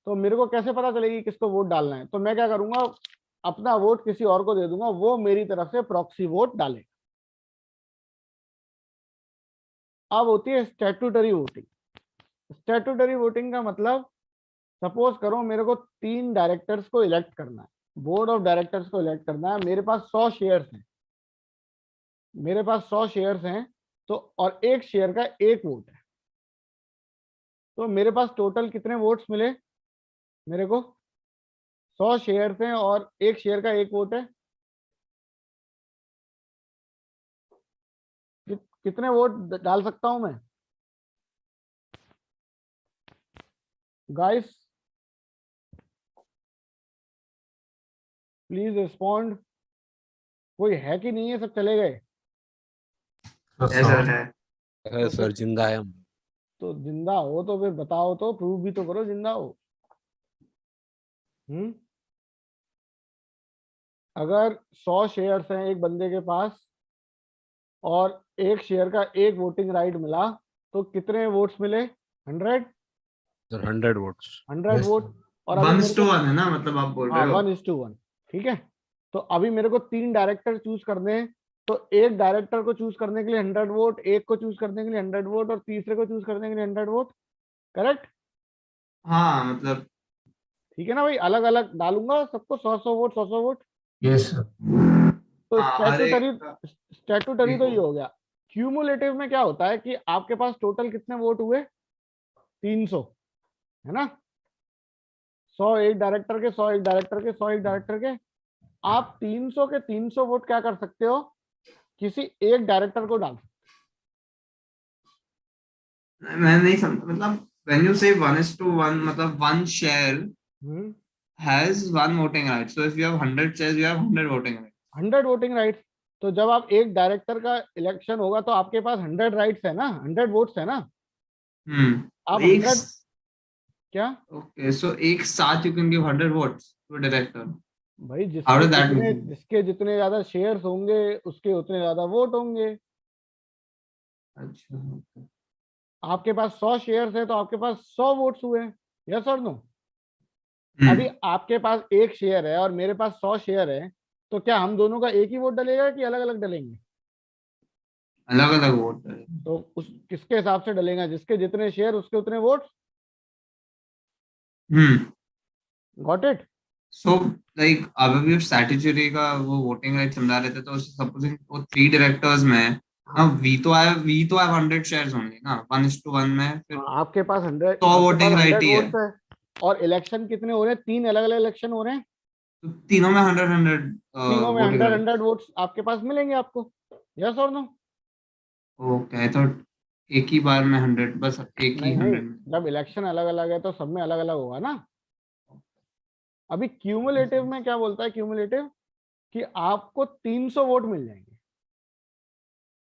तो मेरे को कैसे पता चलेगी किसको वोट डालना है? तो मैं क्या करूंगा, अपना वोट किसी और को दे दूंगा, वो मेरी तरफ से प्रॉक्सी वोट डाले। अब होती है स्टैट्यूटरी वोटिंग। स्टैट्यूटरी वोटिंग का मतलब, सपोज करो मेरे को 3 डायरेक्टर्स को इलेक्ट करना है, बोर्ड ऑफ डायरेक्टर्स को इलेक्ट करना है। मेरे पास 100 शेयर्स हैं, मेरे पास 100 शेयर्स हैं, तो और एक शेयर का एक वोट है, तो मेरे पास टोटल कितने वोट्स मिले? मेरे को 100 शेयर्स हैं और एक शेयर का एक वोट है, कितने वोट डाल सकता हूं मैं गाइस? Please respond. कोई है कि नहीं है, सब चले गए? सर है। तो सर फिर जिंदा है हम। तो जिंदा हो तो फिर बताओ, तो प्रूव भी तो करो जिंदा हो। अगर 100 शेयर्स हैं एक बंदे के पास और एक शेयर का एक वोटिंग राइट मिला, तो कितने वोट्स मिले? 100। Sir 100 votes. 100 Yes, vote. और अभी मेरे 1:1 को, है ना, मतलब आप बोल हाँ रहे हो। 1:1। ठीक है, तो अभी मेरे को 3 डायरेक्टर चूज करने हैं, तो एक डायरेक्टर को चूज करने के लिए 100 वोट, एक को चूज करने के लिए 100 वोट और तीसरे को चूज करने के लिए 100 वोट। करेक्ट? हाँ मतलब ठीक है ना भाई, अलग अलग डालूंगा सबको 100 वोट 100 वोट। yes sir. तो हाँ, हर एक स्टैट्यूटरी का स्टैट्यूटरी एक तो ये वोट। हो गया। क्यूमुलेटिव में क्या होता है कि आपके पास टोटल कितने वोट हुए? 300, है ना? 100 एक डायरेक्टर के, 100 एक डायरेक्टर के, 100 एक डायरेक्टर के। आप 300 के 300 वोट क्या कर सकते हो? किसी एक डायरेक्टर को डाल। मैं नहीं समझ, मतलब when you say 1:1, मतलब one share hmm, has one voting right. So if you have 100 shares, you have 100 voting rights. 100 voting rights. तो जब आप एक डायरेक्टर का इलेक्शन होगा तो आपके पास 100 राइट्स है ना, 100 वोट्स है ना। आप एक 100 क्या? okay, so एक साथ you can give 100 votes to a director. भाई How does that make sense? जिसके जितने ज्यादा शेयर्स होंगे उसके उतने ज्यादा वोट होंगे। अच्छा, आपके पास 100 शेयर्स है तो आपके पास 100 वोट्स हुए। यस और नो? अभी हम्म, आपके पास एक शेयर है और मेरे पास 100 शेयर है, तो क्या हम दोनों का एक ही वोट डलेगा कि अलग अलग डलेंगे? अलग अलग वोट है। तो उस किसके हिसाब से डलेगा? जिसके जितने शेयर उसके उतने vote. Got it? So like अभी स्टैट्यूटरी का वो वोटिंग राइट समझा रहे थे, तो सपोजिंग वो 3 डायरेक्टर्स में है ना, हाँ, वी तो हैव 100 शेयर्स ओनली ना, 1:1 में फिर आपके पास 100, 100 आपके पास वोटिंग राइट 100 ही है। वोट्स है। और इलेक्शन कितने हो रहे हैं? 3 अलग अलग इलेक्शन हो रहे हैं, तो तीनों में 100 तीनों में वोटिंग 100 राइट। 100 वोट्स आपके पास मिलेंगे आपको। यस और नो? ओके, तो एक ही बार में 100, बस एक ही नहीं नहीं, 100 जब इलेक्शन अलग अलग है तो सब में अलग अलग होगा ना। अभी क्यूमुलेटिव में क्या बोलता है? क्यूमुलेटिव कि आपको 300 वोट मिल जाएंगे।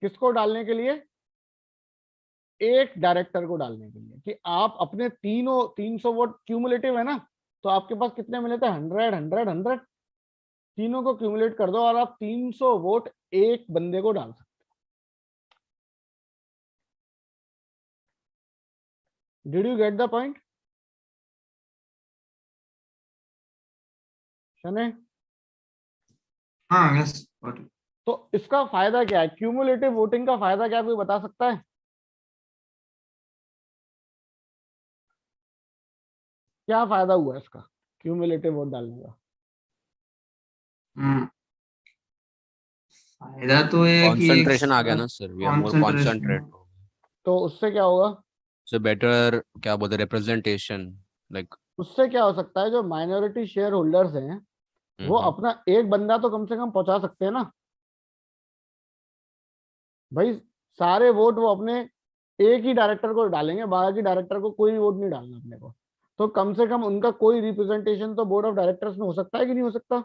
किसको डालने के लिए? एक डायरेक्टर को डालने के लिए, कि आप अपने 300 वोट क्यूमुलेटिव है ना, तो आपके पास कितने मिले थे? 100 100 100। तीनों को क्यूमुलेट कर दो और आप 300 वोट एक बंदे को डाल सकते हो। Did you get the point शने? हाँ, यस, got it. तो इसका फायदा क्या है? क्यूमुलेटिव वोटिंग का फायदा क्या है, कोई बता सकता है? क्या फायदा हुआ इसका क्यूमुलेटिव वोट डालने का? हम्म, फायदा तो है कि एक कंसंट्रेशन आ गया ना sir, we are more concentration। Concentrate, तो उससे क्या होगा? सो बेटर क्या बोलते, रिप्रेजेंटेशन, लाइक उससे क्या हो सकता है, जो माइनॉरिटी शेयर होल्डर्स हैं वो अपना एक बंदा तो कम से कम पहुंचा सकते हैं ना भाई। सारे वोट वो अपने एक ही डायरेक्टर को डालेंगे, बाकी डायरेक्टर को कोई वोट नहीं डालना अपने को। तो कम से कम उनका कोई रिप्रेजेंटेशन तो बोर्ड ऑफ डायरेक्टर्स में हो सकता है कि नहीं हो सकता?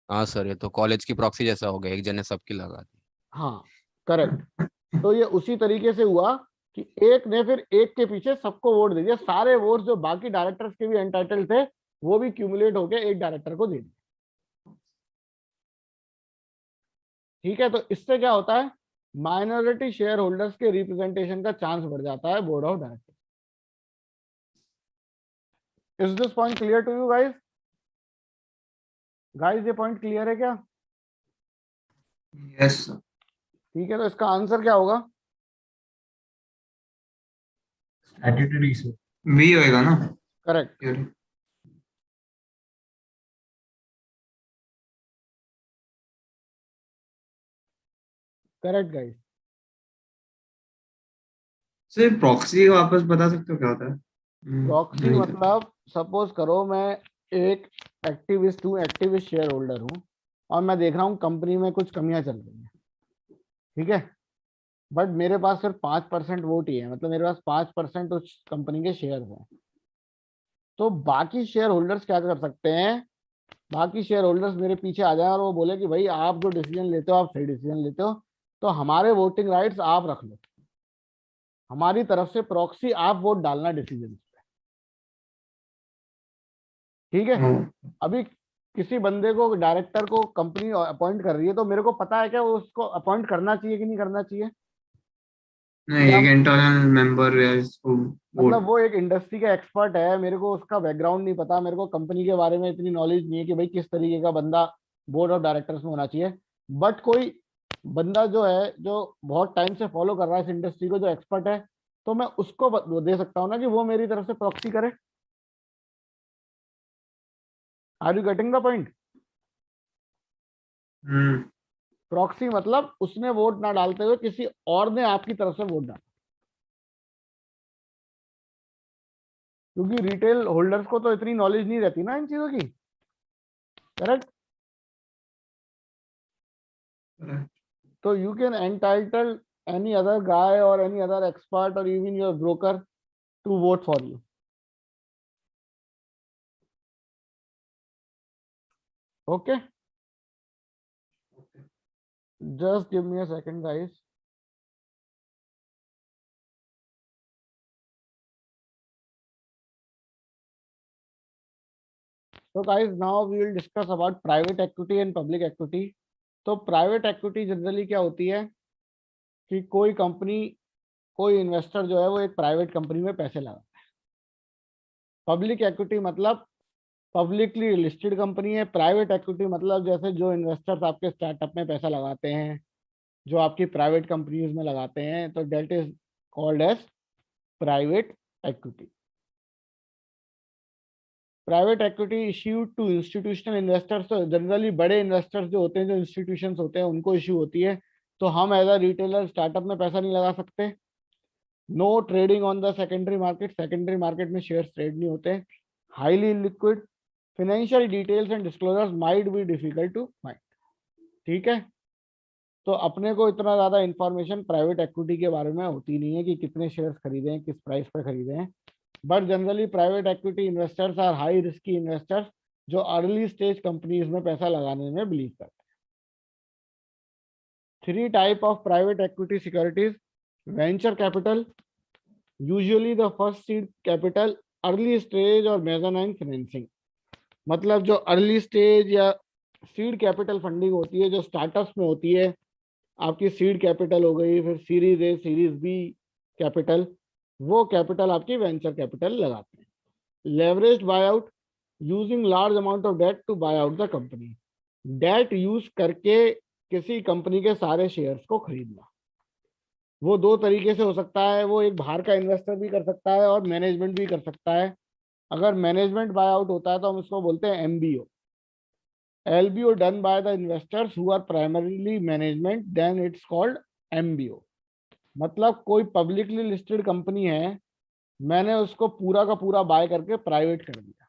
हाँ सर, ये तो कॉलेज की प्रॉक्सी जैसा हो गया, एक जन ने सबकी लगा दी। हाँ करेक्ट। तो ये उसी तरीके से हुआ कि एक ने फिर एक के पीछे सबको वोट दे दिया, सारे वोट जो बाकी डायरेक्टर्स के भी एंटाइटल्ड थे वो भी क्यूमुलेट होके एक डायरेक्टर को दे दिए। ठीक है, तो इससे क्या होता है, माइनॉरिटी शेयर होल्डर्स के रिप्रेजेंटेशन का चांस बढ़ जाता है board of directors. Is this point clear to you guys? Guys ये पॉइंट क्लियर है क्या? Yes sir. ठीक है, तो इसका आंसर क्या होगा? स्टैट्यूटरी से। बी होएगा ना? Correct. Theory। Correct guys. Sir proxy वापस बता सकते हो क्या होता है? प्रॉक्सी नहीं मतलब सपोज करो मैं एक एक्टिविस्ट हूँ, एक्टिविस्ट शेयर होल्डर हूँ, और मैं देख रहा हूँ कंपनी में कुछ कमियां चल रही हैं, ठीक है, बट मेरे पास सिर्फ 5% वोट ही है, मतलब मेरे पास 5% उस कंपनी के शेयर हैं। तो बाकी शेयर होल्डर्स क्या कर सकते हैं? बाकी शेयर होल्डर्स मेरे पीछे आ जाए और वो बोले कि भाई आप जो डिसीजन लेते हो आप सही डिसीजन लेते हो, तो हमारे वोटिंग राइट्स आप रख लो, हमारी तरफ से प्रॉक्सी आप वोट डालना डिसीजन पे। ठीक है, नहीं। अभी किसी बंदे को, डायरेक्टर को कंपनी अपॉइंट कर रही है, तो मेरे को पता है क्या वो उसको अपॉइंट करना चाहिए कि नहीं करना चाहिए? या एक इंटरनल मेंबर या इसको मतलब वोट। वो एक इंडस्ट्री का एक्सपर्ट है, मेरे को उसका बैकग्राउंड नहीं पता, मेरे को कंपनी के बारे में इतनी नॉलेज नहीं है कि भाई किस तरीके का बंदा बोर्ड ऑफ डायरेक्टर्स में होना चाहिए, बट कोई बंदा जो है जो बहुत टाइम से फॉलो कर रहा है इस इंडस्ट्री को, जो एक्सपर्ट है, तो मैं उसको वो दे सकता हूँ ना कि वो मेरी तरफ से प्रॉक्सी करे। Are you getting the point? Hmm. Proxy मतलब उसने वोट ना डालते हुए किसी और ने आपकी तरफ से वोट डाला, क्योंकि रिटेल होल्डर्स को तो इतनी नॉलेज नहीं रहती ना इन चीजों की। Correct. So you can entitle any other guy or any other expert or even your broker to vote for you. Okay. Just give me a second, guys. So guys, now we will discuss about private equity and public equity. तो private equity generally क्या होती है कि कोई company, कोई investor जो है वो एक प्राइवेट कंपनी में पैसे लगाता है। पब्लिक इक्विटी मतलब पब्लिकली लिस्टेड कंपनी है। प्राइवेट इक्विटी मतलब जैसे जो इन्वेस्टर्स आपके स्टार्टअप में पैसा लगाते हैं, जो आपकी प्राइवेट कंपनीज में लगाते हैं, तो that is called as private equity. Private equity issued to institutional investors, तो जनरली बड़े इन्वेस्टर्स जो होते हैं, जो इंस्टीट्यूशंस होते हैं, उनको इश्यू होती है। तो हम एज अ रिटेलर स्टार्टअप में पैसा नहीं लगा सकते। No trading on the secondary market, secondary market में शेयर ट्रेड नहीं होते। Highly liquid, financial details and disclosures might be difficult to find. ठीक है, तो अपने को इतना ज्यादा इंफॉर्मेशन प्राइवेट इक्विटी के बारे में होती नहीं है कि कितने शेयर्स खरीदे हैं, किस प्राइस पर खरीदे हैं, but generally private equity investors are high risky investors जो अर्ली स्टेज कंपनीज में पैसा लगाने में बिलीव करते हैं। Three type of private equity securities: venture capital, usually the first seed capital, early stage और mezzanine financing. मतलब जो अर्ली स्टेज या सीड कैपिटल फंडिंग होती है जो स्टार्टअप्स में होती है, आपकी सीड कैपिटल हो गई, फिर series A series B capital, वो कैपिटल आपकी वेंचर कैपिटल लगाते हैं. Leveraged buy out, using large amount of debt to buy out the company. Debt use करके किसी कंपनी के सारे शेयर्स को खरीदना. वो दो तरीके से हो सकता है. वो एक बाहर का इन्वेस्टर भी कर सकता है और मैनेजमेंट भी कर सकता है. अगर मैनेजमेंट बाय आउट होता है तो हम इसको बोलते हैं MBO. LBO done by the investors who are primarily management, then it's called MBO. मतलब कोई पब्लिकली लिस्टेड कंपनी है, मैंने उसको पूरा का पूरा बाय करके प्राइवेट कर दिया.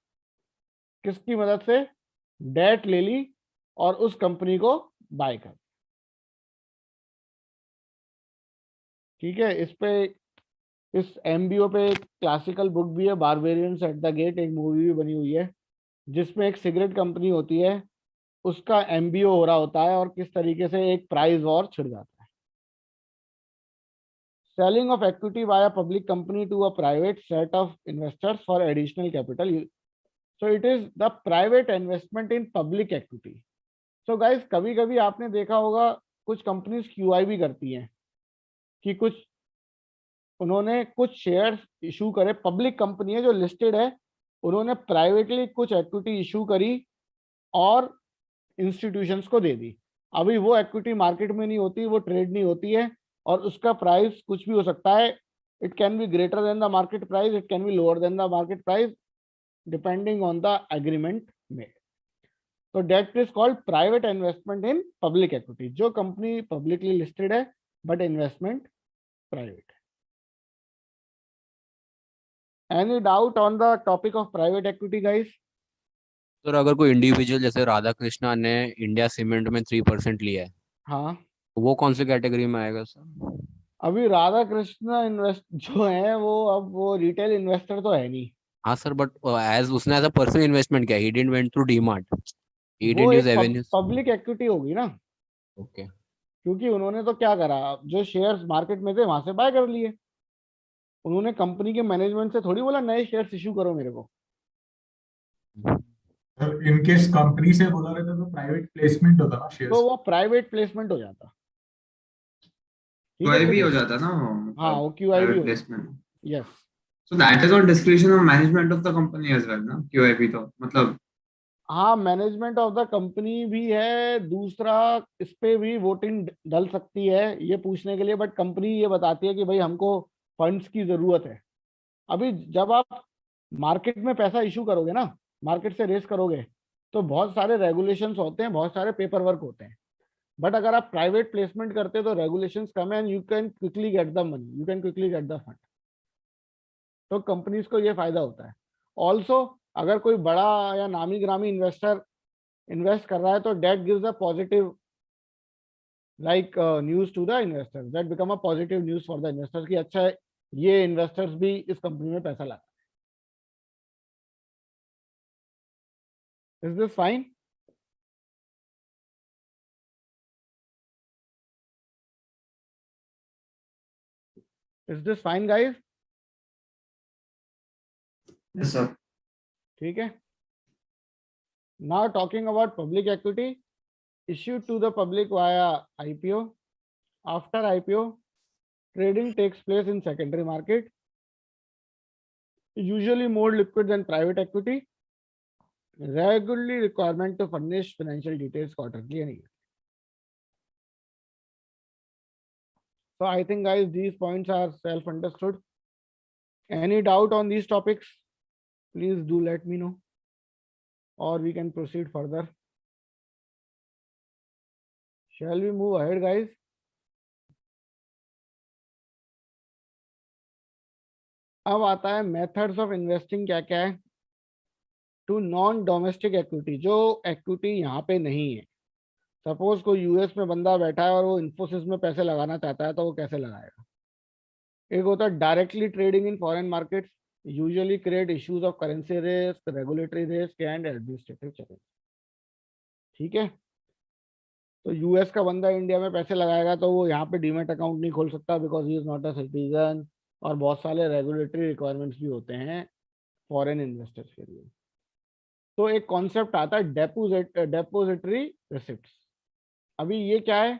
किसकी मदद से? डेट ले ली और उस कंपनी को बाय कर. ठीक है. इस MBO पे एक क्लासिकल बुक भी है, बारबेरियंस एट द गेट, एक मूवी भी बनी हुई है जिसमें एक सिगरेट कंपनी होती है, उसका MBO हो रहा होता है और किस तरीके से एक प्राइस और छिड़ जाता है. Selling of equity by a public company to a private set of investors for additional capital. So it is the private investment in public equity. So guys, कभी कभी आपने देखा होगा कुछ कंपनीज QI भी करती हैं कि उन्होंने कुछ शेयर्स इशू करे. पब्लिक कंपनी है जो लिस्टेड है, उन्होंने प्राइवेटली कुछ इक्विटी इशू करी और इंस्टीट्यूशंस को दे दी. अभी वो इक्विटी मार्केट में नहीं होती, वो ट्रेड नहीं होती है और उसका प्राइस कुछ भी हो सकता है. It can be greater than the market price, it can be lower than the market price, depending on the agreement made. तो that is called private investment in public equity. जो कंपनी पब्लिकली लिस्टेड है but investment private है. Any doubt on the topic of private equity guys? Sir अगर कोई individual जैसे राधा कृष्णा ने India cement में 3% लिया है, हाँ, तो वो कौन सी कैटेगरी में आएगा सर? अभी राधा कृष्ण इन्वेस्ट जो है वो रिटेल इन्वेस्टर तो है नहीं. हाँ सर, बट एज उसने एज अ पर्सनल इन्वेस्टमेंट किया, he didn't went through demat, he वो डिडंट यूज एक एवेन्यूज. पब्लिक इक्विटी होगी ना, ओके. क्योंकि उन्होंने तो क्या करा, जो शेयर्स मार्केट में थे वहां से बाय कर लिए. उन्होंने कंपनी के मैनेजमेंट से थोड़ी बोला नए शेयर्स इशू करो मेरे को. इन केस कंपनी से बोला रहता तो प्राइवेट प्लेसमेंट होता ना तो शेयर्स. वो प्राइवेट प्लेसमेंट हो जाता. ठीक है. QI भी हो जाता ना वो, हाँ, मतलब वो QI भी private हो जाता. placement. Yes. So that is on discretion of management of the company as well ना, QI भी तो मतलब. हाँ, मैनेजमेंट ऑफ द कंपनी भी है. दूसरा, इस पे भी वोटिंग डल सकती है ये पूछने के लिए, बट कंपनी ये बताती है कि भाई हमको फंड्स की जरूरत है. अभी जब आप मार्केट में पैसा इशू करोगे ना, मार्केट से रेस करोगे, तो बहुत सारे रेगुलेशंस होते हैं, बहुत सारे पेपर वर्क होते हैं. बट अगर आप प्राइवेट प्लेसमेंट करते हो तो रेगुलेशंस कम है and you can quickly get the money, you can quickly get the fund. तो कंपनीज को ये फायदा होता है. ऑल्सो अगर कोई बड़ा या नामी ग्रामी इन्वेस्टर इन्वेस्ट कर रहा है तो that gives a positive like news to the investors, that become a positive news for the investors कि अच्छा है, ये इन्वेस्टर्स भी इस कंपनी में पैसा लगा. Is this fine? Is this fine guys? Yes sir. ठीक है. Now talking about public equity issued to the public via IPO. After IPO, trading takes place in secondary market, usually more liquid than private equity. Regularly requirement to furnish financial details quarterly and yearly. So I think guys these points are self understood. Any doubt on these topics? Please do let me know, or we can proceed further. Shall we move ahead guys? अब आता है methods of investing. क्या क्या है? To non domestic equity, जो equity यहाँ पे नहीं है. सपोज कोई यूएस में बंदा बैठा है और वो इन्फोसिस में पैसे लगाना चाहता है, तो वो कैसे लगाएगा? एक होता है directly trading in foreign markets, usually create issues of currency risk, regulatory risk and administrative challenge. ठीक है. तो यूएस का बंदा इंडिया में पैसे लगाएगा तो वो यहाँ पे डीमेट अकाउंट नहीं खोल सकता because he is not a citizen, और बहुत सारे रेगुलेटरी रिक्वायरमेंट्स भी होते हैं फॉरेन इन्वेस्टर्स के लिए। तो एक कॉन्सेप्ट आता है डेपोजिटरी रिसिप्ट्स। अभी ये क्या है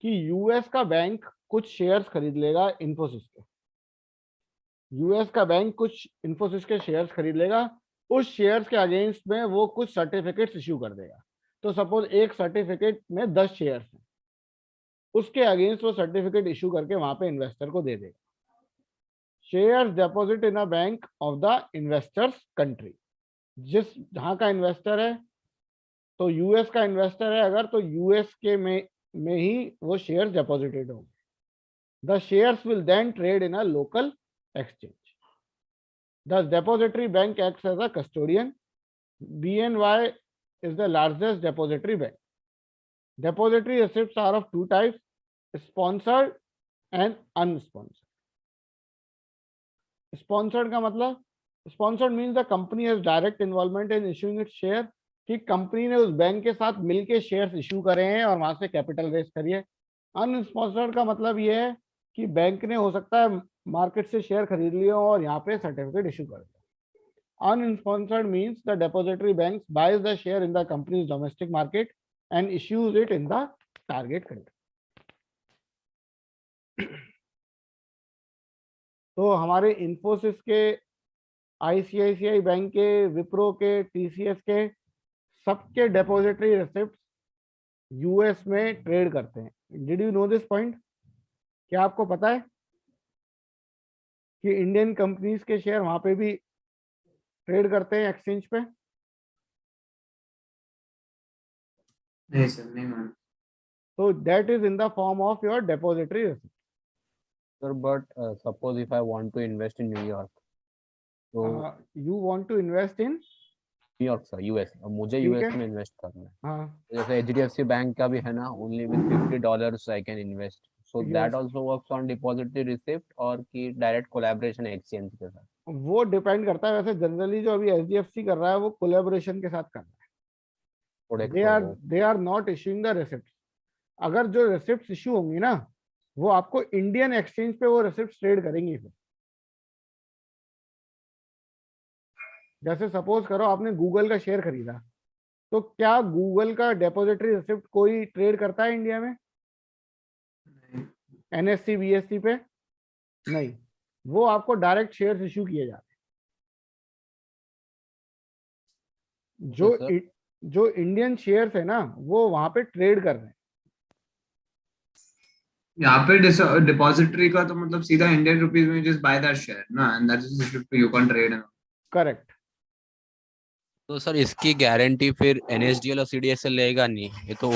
कि यूएस का बैंक कुछ शेयर्स खरीद लेगा इन्फोसिस के, यूएस का बैंक कुछ इन्फोसिस के शेयर्स खरीद लेगा, उस शेयर्स के अगेंस्ट में वो कुछ सर्टिफिकेट्स इश्यू कर देगा। तो सपोज एक सर्टिफिकेट में 10 शेयर्स हैं, उसके अगेंस्ट वो सर्टिफिकेट इशू करके वहां पे इन्वेस्टर को दे देगा। Shares deposit in a bank of the investors country, जिस जहां का इन्वेस्टर है, तो यूएस का इन्वेस्टर है अगर, तो यूएस के में ही वो शेयर्स डिपॉजिटेड होंगे। The shares will then trade in a local exchange. The depository bank acts as a custodian. BNY is the largest depository bank. Depository receipts are of two types, sponsored and unsponsored. Sponsored का मतलब, sponsored means the company has direct involvement in issuing its share, कि company ने उस bank के साथ मिलके shares issue करे हैं और वहां से कैपिटल रेज करी है। अनस्पॉन्सर्ड का मतलब ये है कि बैंक ने हो सकता है मार्केट से शेयर खरीद लिया और यहाँ पे सर्टिफिकेट इशू कर दिया। Unsponsored means the depository bank buys the share in the company's domestic market and issues it in the target country. तो हमारे इन्फोसिस के, आईसीआईसीआई बैंक के, विप्रो के, टीसीएस के, सबके डेपोजिटरी रिसिप्ट यूएस में ट्रेड करते हैं। Did you know this point? क्या आपको पता है कि इंडियन कंपनीज के शेयर वहां पे भी ट्रेड करते हैं एक्सचेंज पे? नहीं सर, नहीं मान। तो that is in the form of your depository receipt. Sir, but suppose if I want to invest in New York, तो you want to invest in New York sir, US, अब मुझे ठीक यूएस है। में इन्वेस्ट करना है, हाँ, जैसे एचडीएफसी बैंक का भी है ना, only with $50 I can invest, so that Yes. Also works on depository receipt, और की डायरेक्ट कोलैबोरेशन एक्सचेंज के साथ? वो डिपेंड करता है। वैसे जनरली जो अभी एचडीएफसी कर रहा है वो कोलैबोरेशन के साथ कर रहा थोड़े है। They are not issuing the receipt. अगर जो रिसिप्ट इशू होंगी ना, वो आपको इंडियन एक्सचेंज पे वो रिसिप्ट ट्रेड करेंगी। फिर जैसे सपोज करो आपने गूगल का शेयर खरीदा, तो क्या गूगल का डेपोजिटरी रिसिप्ट कोई ट्रेड करता है इंडिया में एनएससी बीएससी पे? नहीं, वो आपको डायरेक्ट शेयर्स इशू किए जाते हैं। जो इंडियन शेयर्स है ना, वो वहां पे ट्रेड कर रहे हैं। यहाँ पे डिपॉजिटरी का तो मतलब सीधा इंडियन रुपीज में जस्ट बाय दैट शेयर ना, and that is you can trade. Correct. तो सर इसकी गारंटी फिर एनएसडीएल और सीडीएसएल लेगा नहीं, ये तो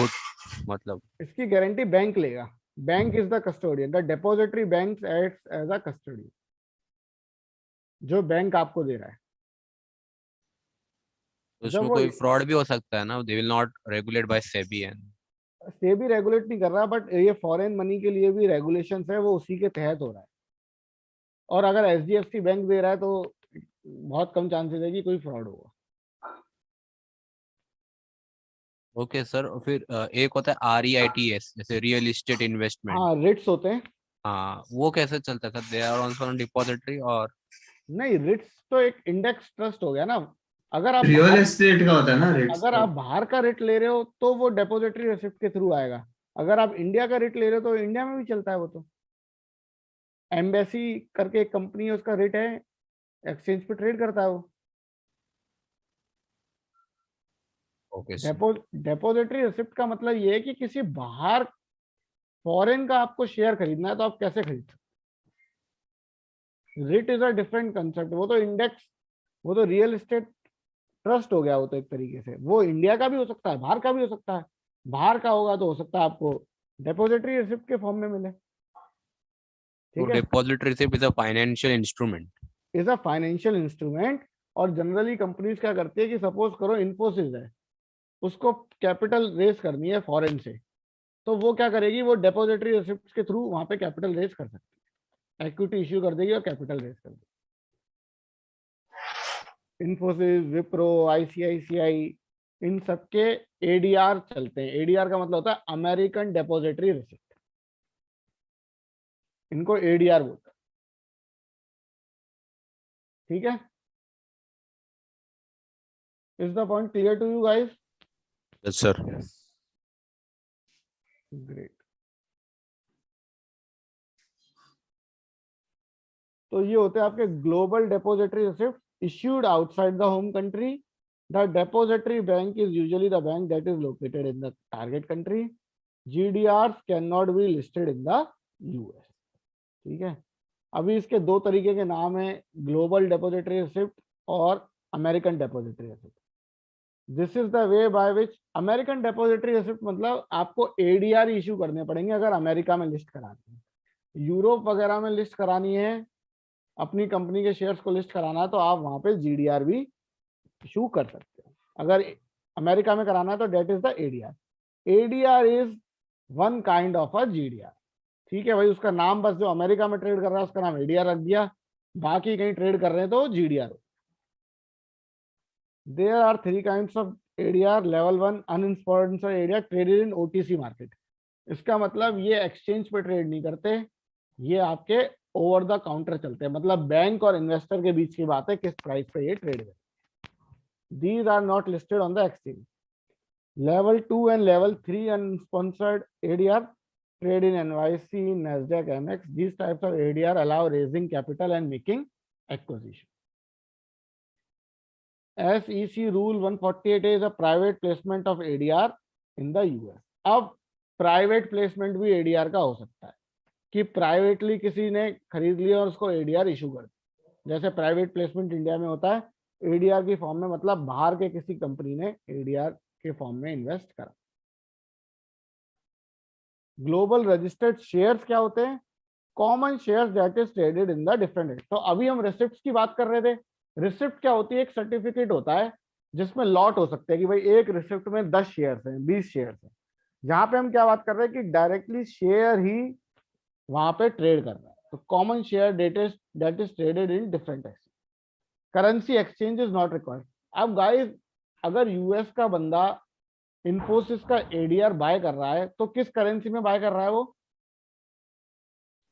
मतलब इसकी गारंटी बैंक लेगा। Bank is the custodian, the depository bank acts as a custodian, जो बैंक आपको दे रहा है। उसमें कोई फ्रॉड भी हो सकता है ना, they will not regulate by SEBI and SEBI regulate नहीं कर रहा, बट ये फॉरेन मनी के लिए भी रेगुलेशंस है, वो उसी के तहत हो रहा है। और अगर एचडीएफसी बैंक दे रहा है तो बहुत कम चांसेस है कि कोई फ्रॉड होगा। ओके सर, फिर एक होता है आरईआईटीएस, जैसे रियल एस्टेट इन्वेस्टमेंट। हाँ, रिट्स होते हैं। हाँ, वो कैसे चलता है सर? They are also on depository और नहीं, रिट्स तो एक इंडेक्स ट्रस्ट हो गया ना। अगर आप रियल एस्टेट का होता है ना रेट्स अगर का। आप बाहर का रेट ले रहे हो तो वो डेपोजिटरी रिसिप्ट के थ्रू आएगा। अगर आप इंडिया का रेट ले रहे हो तो इंडिया में भी चलता है वो। तो एम्बेसी करके एक कंपनी है, उसका रेट है, एक्सचेंज पे ट्रेड करता है वो। Okay sir. डेपोजिटरी रिसिप्ट का मतलब ये है कि किसी बाहर फॉरेन का आपको शेयर खरीदना है तो आप कैसे खरीद सकते? Writ is a different concept. वो तो इंडेक्स, वो तो रियल एस्टेट ट्रस्ट हो गया। वो तो एक तरीके से वो इंडिया का भी हो सकता है, बाहर का भी हो सकता है। बाहर का होगा तो हो सकता है आपको डेपोजिटरी रिसिप्ट के फॉर्म में मिले। तो ठीक है, depository receipt is a financial instrument. Is a financial instrument. और जनरली कंपनीज क्या करती है कि सपोज करो इन्फोसिस है, उसको कैपिटल रेज करनी है फॉरेन से, तो वो क्या करेगी, वो डेपोजिटरी रिसिप्ट के थ्रू वहां पे कैपिटल रेज कर सकती है, इक्विटी इश्यू कर देगी और कैपिटल रेज कर देगी। इन्फोसिस, विप्रो, आईसीआईसीआई, इन सबके एडीआर चलते हैं। एडीआर का मतलब होता है अमेरिकन डेपोजिटरी रिसिप्ट, इनको एडीआर बोलते हैं। ठीक है, is the point clear to you guys? Yes sir. Great. तो ये होते हैं आपके global depository receipt issued outside the home country. The depository bank is usually the bank that is located in the target country. GDRs can not be listed in the US. ठीक है, अभी इसके दो तरीके के नाम है, ग्लोबल डेपोजिटरी रिसिप्ट और American depository receipt. This is the way by which American depository receipt मतलब आपको एडीआर इशू करने पड़ेंगे अगर अमेरिका में लिस्ट करानी है। यूरोप वगैरह में लिस्ट करानी है, अपनी कंपनी के शेयर्स को लिस्ट कराना है, तो आप वहां पे जीडीआर भी इशू कर सकते हो। अगर अमेरिका में कराना है तो that is the ADR. ADR is one kind of a GDR. ठीक है भाई, उसका नाम बस जो अमेरिका में ट्रेड कर रहा है उसका नाम एडीआर रख दिया, बाकी कहीं ट्रेड कर रहे हैं तो GDR. There are three kinds of ADR. Level 1 unsponsored ADR traded in OTC market. इसका मतलब ये एक्सचेंज पे ट्रेड नहीं करते, ये आपके ओवर द काउंटर चलते हैं, मतलब बैंक और इन्वेस्टर के बीच की बात है किस प्राइस पे ये ट्रेड करते हैं। These are not listed on the exchange. Level 2 and level 3 unsponsored ADR trade in NYSE, NASDAQ, MX. These types of ADR allow raising capital and making acquisition. SEC Rule 148 is a private placement of ADR in the US. अब private placement भी ADR का हो सकता है कि privately किसी ने खरीद लिया और उसको ADR इशू कर दिया। जैसे प्राइवेट प्लेसमेंट इंडिया में होता है ADR की फॉर्म में, मतलब बाहर के किसी कंपनी ने ADR के फॉर्म में इन्वेस्ट करा। ग्लोबल रजिस्टर्ड शेयर्स क्या होते हैं? Common shares that is traded in the different. तो अभी हम रिसिप्ट्स की बात कर रहे थे। रिसिप्ट क्या होती है? एक सर्टिफिकेट होता है जिसमें लॉट हो सकते हैं कि भाई एक रिसिप्ट में 10 शेयर्स हैं, 20 शेयर्स हैं। यहाँ पे हम क्या बात कर रहे हैं कि डायरेक्टली शेयर ही वहां पे ट्रेड कर रहा है। तो common share that is traded in different exchange. Currency exchange is not required. अब गाइस, अगर यूएस का बंदा इन्फोसिस का एडीआर बाय कर रहा है तो किस करेंसी में बाय कर रहा है वो?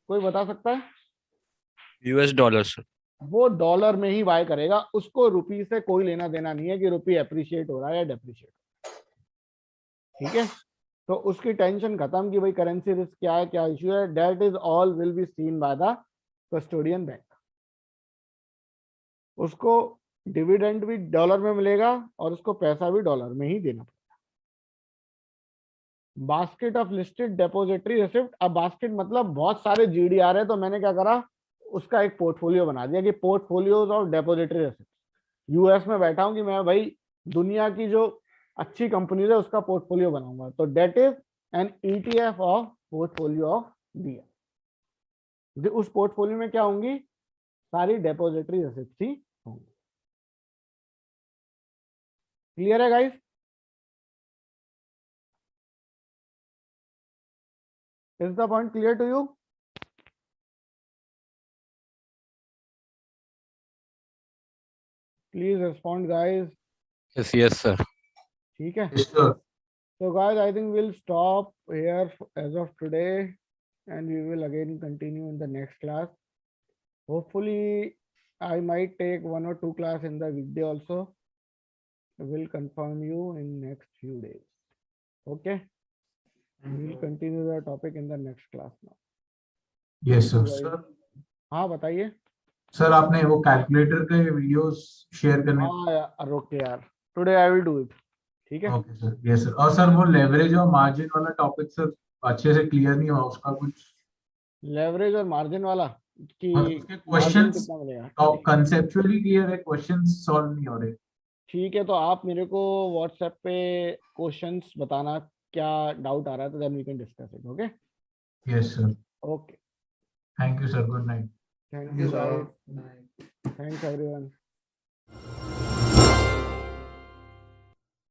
कोई बता सकता है? US dollar sir. वो डॉलर में ही बाय करेगा, उसको रुपी से कोई लेना देना नहीं है कि रुपी अप्रिशिएट हो रहा है या डेप्रिशिएट। ठीक है, तो उसकी टेंशन खत्म कि भाई करेंसी रिस्क क्या है, क्या इश्यू है। That is all will be seen by the custodian bank. उसको डिविडेंड भी डॉलर में मिलेगा और उसको पैसा भी डॉलर में ही देना पड़ेगा। Basket of listed depository receipt. अब बास्केट मतलब बहुत सारे जीडीआर है, तो मैंने क्या करा, उसका एक पोर्टफोलियो बना दिया कि पोर्टफोलियोज ऑफ डेपोजिटरी रिसिप्ट। यूएस में बैठा हूं कि मैं भाई दुनिया की जो अच्छी कंपनीज है उसका पोर्टफोलियो बनाऊंगा, तो that is an ETF of portfolio of BR. उस पोर्टफोलियो में क्या होंगी? सारी डेपोजिटरी रिसिप्ट ही होंगी। क्लियर है guys? Is the point clear to you? Please respond guys. Yes yes sir. ठीक है, Yes, sir. so guys, I think we'll stop here as of today and we will again continue in the next class. Hopefully I might take 1 or 2 class in the weekday also. I will confirm you in next few days. Okay, we'll continue the topic in the next class now. Yes, sir. Thank you, guys. हाँ बताइए। Sir आपने वो calculator के videos share करने। हाँ यार, okay यार, today I will do it. ठीक है, ओके सर। Yes sir. और सर वो लेवरेज और मार्जिन वाला टॉपिक सर अच्छे से क्लियर नहीं हुआ, उसका कुछ लेवरेज और मार्जिन वाला कि उसके मार्जिन क्वेश्चंस कितना मिलेगा? कंसेप्चुअली क्लियर है, क्वेश्चंस सॉल्व नहीं हो रहे। ठीक है, तो आप मेरे को व्हाट्सएप पे क्वेश्चंस बताना क्या डाउट आ रहा है, तो then we can discuss it. Okay yes sir. Okay, thank you sir. Good night. Thank Thank you you, guys, sir. Bye. Thanks everyone.